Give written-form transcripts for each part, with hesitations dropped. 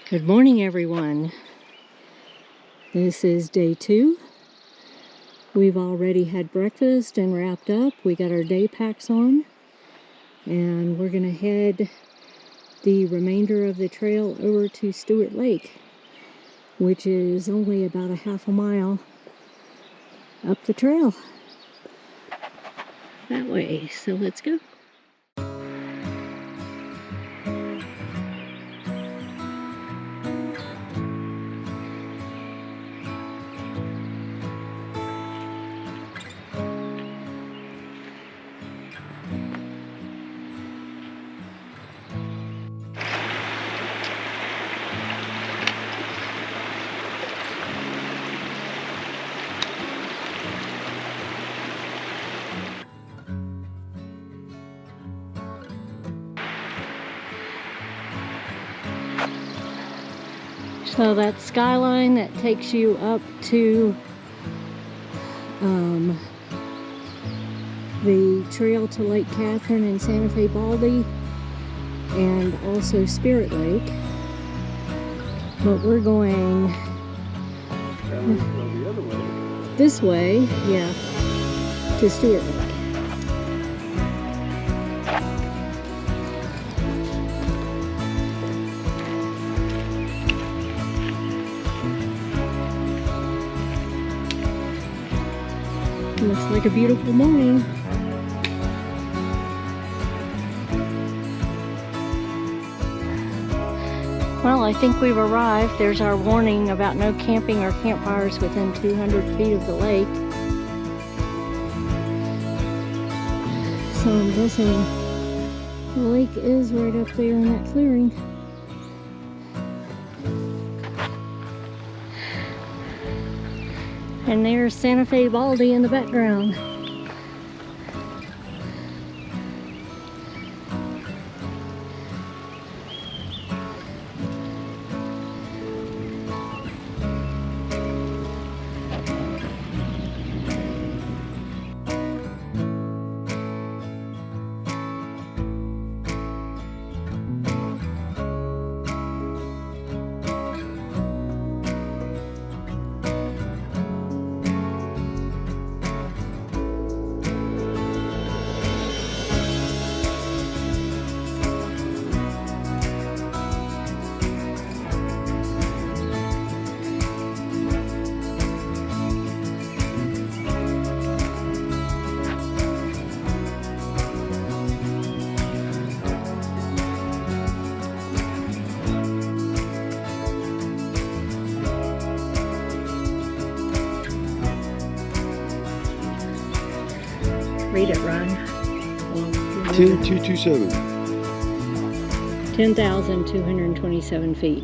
Good morning, everyone. This is day 2. We've already had breakfast and wrapped up. We got our day packs on, and we're gonna head the remainder of the trail over to Stewart Lake, which is only about a half a mile up the trail that way. So let's go. So that skyline that takes you up to the trail to Lake Catherine and Santa Fe Baldy, and also Spirit Lake. But we're going the other way. This way, yeah, to Stewart Lake. Looks like a beautiful morning. Well, I think we've arrived. There's our warning about no camping or campfires within 200 feet of the lake. So I'm guessing the lake is right up there in that clearing. And there's Santa Fe Baldy in the background. Read it, Ron. 10,227. 10,227 feet.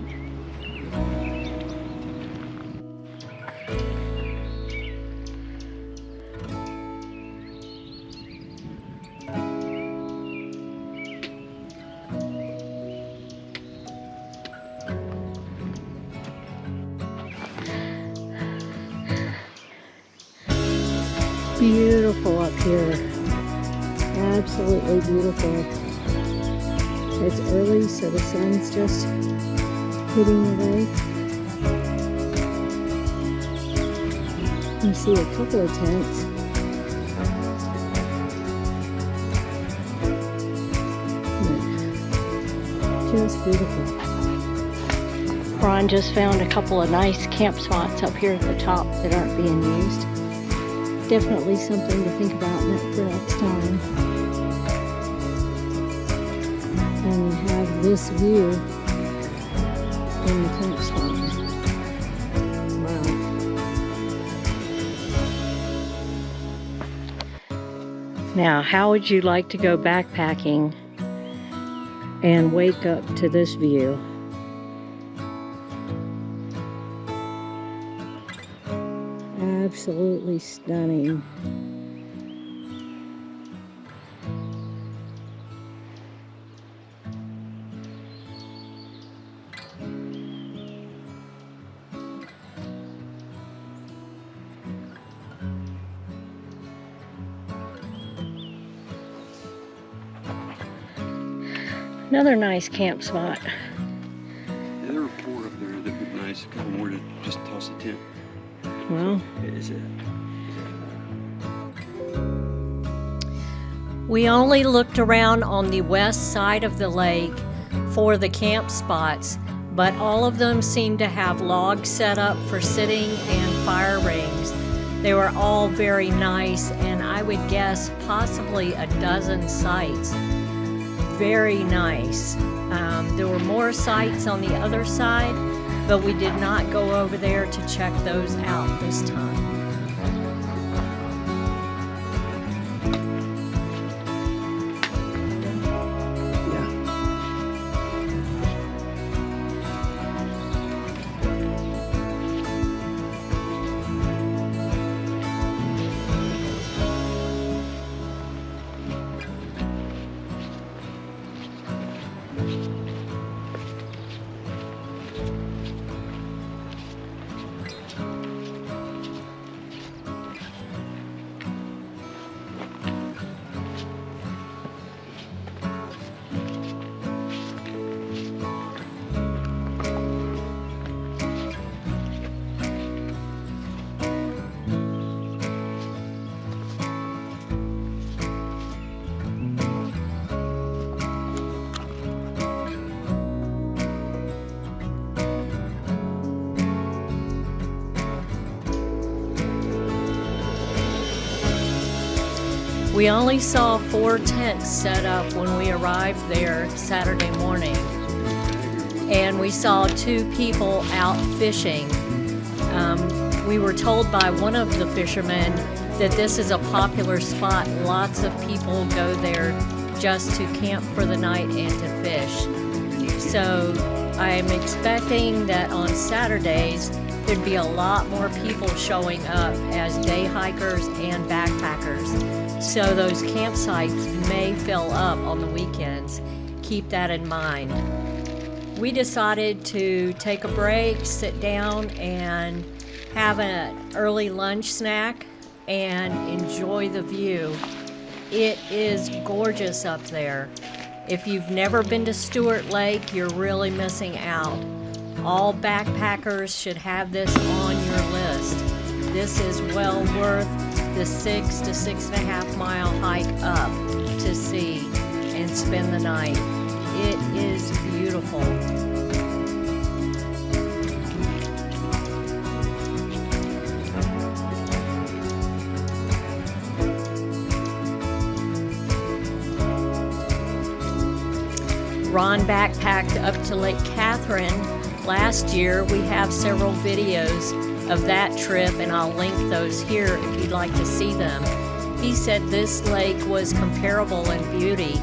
Beautiful up here. Absolutely beautiful. It's early, so the sun's just hitting the lake. You see a couple of tents. Just beautiful. Ron just found a couple of nice camp spots up here at the top that aren't being used. Definitely something to think about for next time. And have this view in the camp spot. Wow. Now, how would you like to go backpacking and wake up to this view? Absolutely stunning. Another nice camp spot. Yeah, there were 4 up there that looked nice. A couple more to just toss a tent. Well, Is it? we only looked around on the west side of the lake for the camp spots, but all of them seemed to have logs set up for sitting and fire rings. They were all very nice, and I would guess possibly a dozen sites. Very nice. There were more sites on the other side, but we did not go over there to check those out this time. We only saw 4 tents set up when we arrived there Saturday morning, and we saw 2 people out fishing. We were told by one of the fishermen that this is a popular spot. Lots of people go there just to camp for the night and to fish. So I'm expecting that on Saturdays there'd be a lot more people showing up as day hikers and backpackers. So those campsites may fill up on the weekends. Keep that in mind. We decided to take a break, sit down, and have an early lunch snack and enjoy the view. It is gorgeous up there. If you've never been to Stewart Lake, you're really missing out. All backpackers should have this on your list. This is well worth the 6 to 6.5 mile hike up to see and spend the night. It is beautiful. Ron backpacked up to Lake Catherine last year. We have several videos of that trip, and I'll link those here if you'd like to see them. He said this lake was comparable in beauty,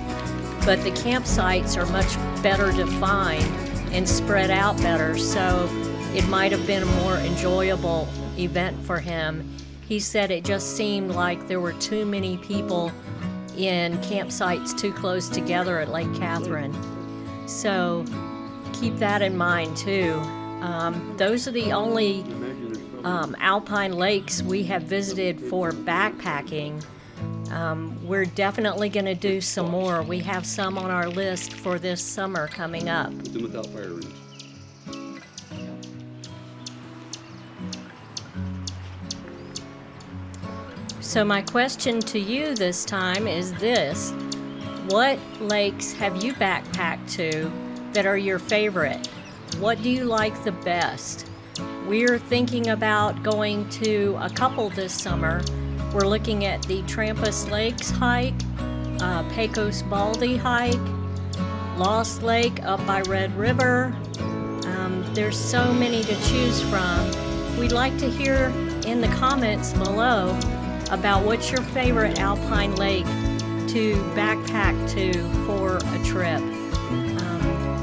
but the campsites are much better defined and spread out better, so it might have been a more enjoyable event for him. He said it just seemed like there were too many people in campsites too close together at Lake Catherine. So keep that in mind too. Those are the only alpine lakes we have visited for backpacking. We're definitely going to do some more. We have some on our list for this summer coming up. Put them without fire rings. So my question to you this time is this: what lakes have you backpacked to that are your favorite? What do you like the best? We're thinking about going to a couple this summer. We're looking at the Trampas Lakes hike, Pecos Baldy hike, Lost Lake up by Red River. There's so many to choose from. We'd like to hear in the comments below about what's your favorite alpine lake to backpack to for a trip.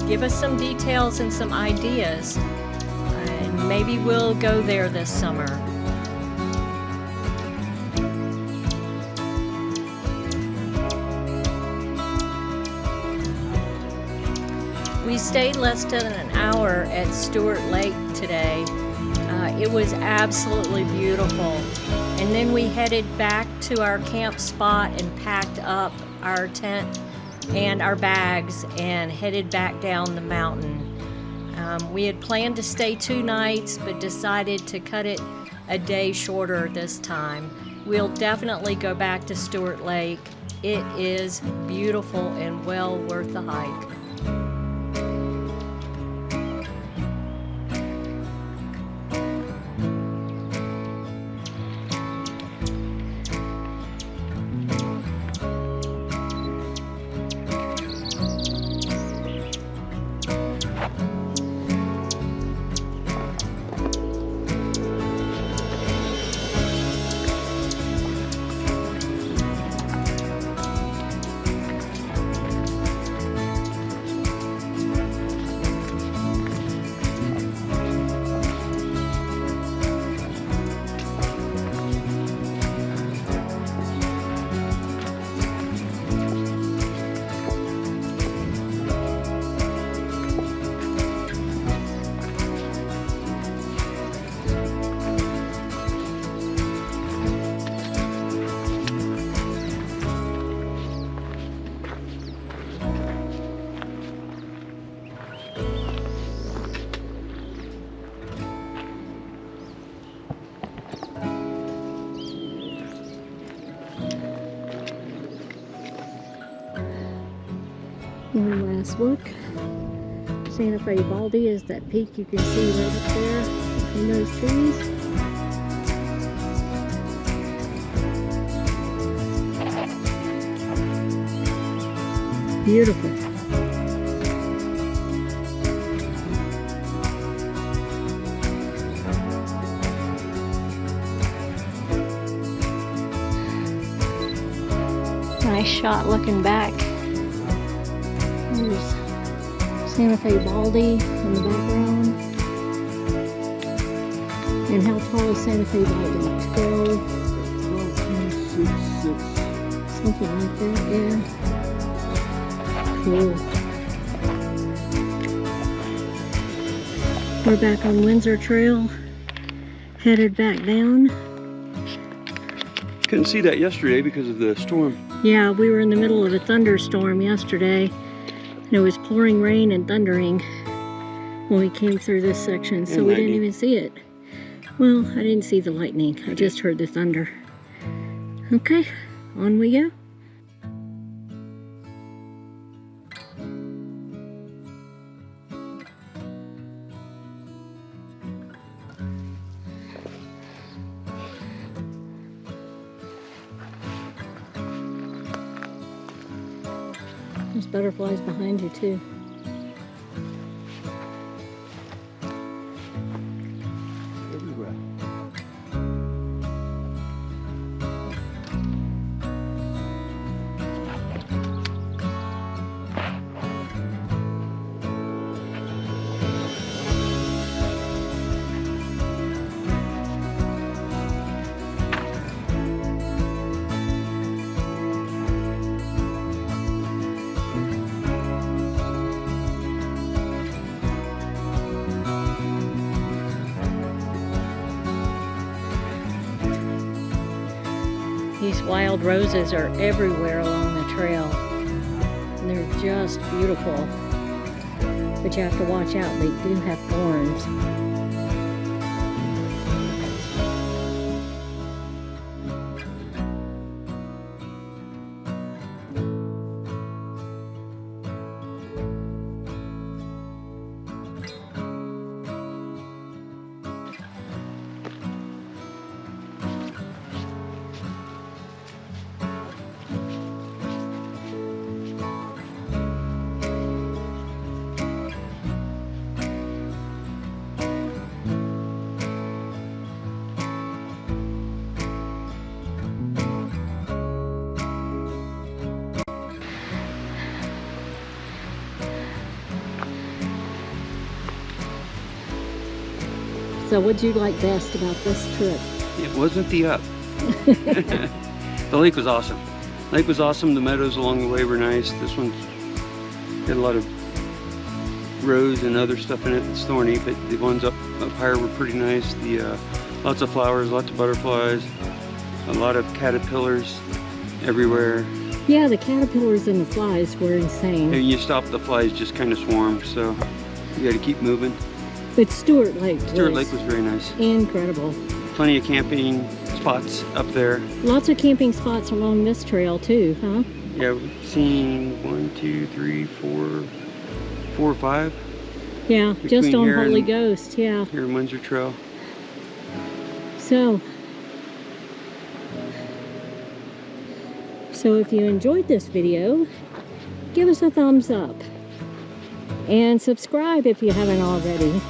Give us some details and some ideas, and maybe we'll go there this summer. We stayed less than an hour at Stewart Lake today. It was absolutely beautiful. And then we headed back to our camp spot and packed up our tent and our bags and headed back down the mountain. We had planned to stay 2 nights, but decided to cut it a day shorter this time. We'll definitely go back to Stewart Lake. It is beautiful and well worth the hike. One last look. Santa Fe Baldy is that peak you can see right up there between those trees. Beautiful. Nice shot looking back. There's Santa Fe Baldy in the background. And how tall is Santa Fe Baldy? 12? 6, something like that, yeah. Cool. We're back on Winsor Trail, headed back down. Couldn't see that yesterday because of the storm. Yeah, we were in the middle of a thunderstorm yesterday. And it was pouring rain and thundering when we came through this section, so we didn't even see it. Well, I didn't see the lightning. I just heard the thunder. Okay, on we go. There's butterflies behind you too. Everywhere. These wild roses are everywhere along the trail. And they're just beautiful. But you have to watch out, they do have thorns. So what'd you like best about this trip? It wasn't the up. The lake was awesome. Lake was awesome. The meadows along the way were nice. This one's got a lot of rose and other stuff in it that's thorny, but the ones up higher were pretty nice. The lots of flowers, lots of butterflies, a lot of caterpillars everywhere. Yeah, the caterpillars and the flies were insane. And you stop, the flies just kind of swarm, so you got to keep moving. But Stewart Lake was very nice. Incredible. Plenty of camping spots up there. Lots of camping spots along this trail too, huh? Yeah, we've seen 1, 2, 3, 4 or 5. Yeah, Between just on here Holy and- Ghost, yeah. Here in Windsor Trail. So if you enjoyed this video, give us a thumbs up. And subscribe if you haven't already.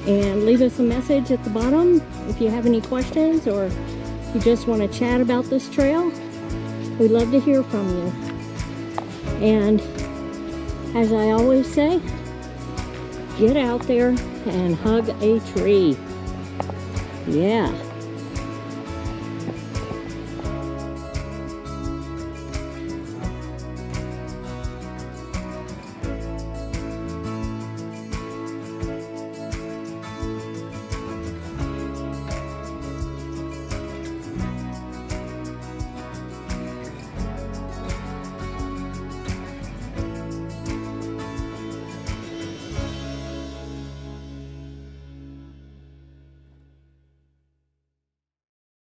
And leave us a message at the bottom if you have any questions or you just want to chat about this trail. We'd love to hear from you. And as I always say, get out there and hug a tree. Yeah.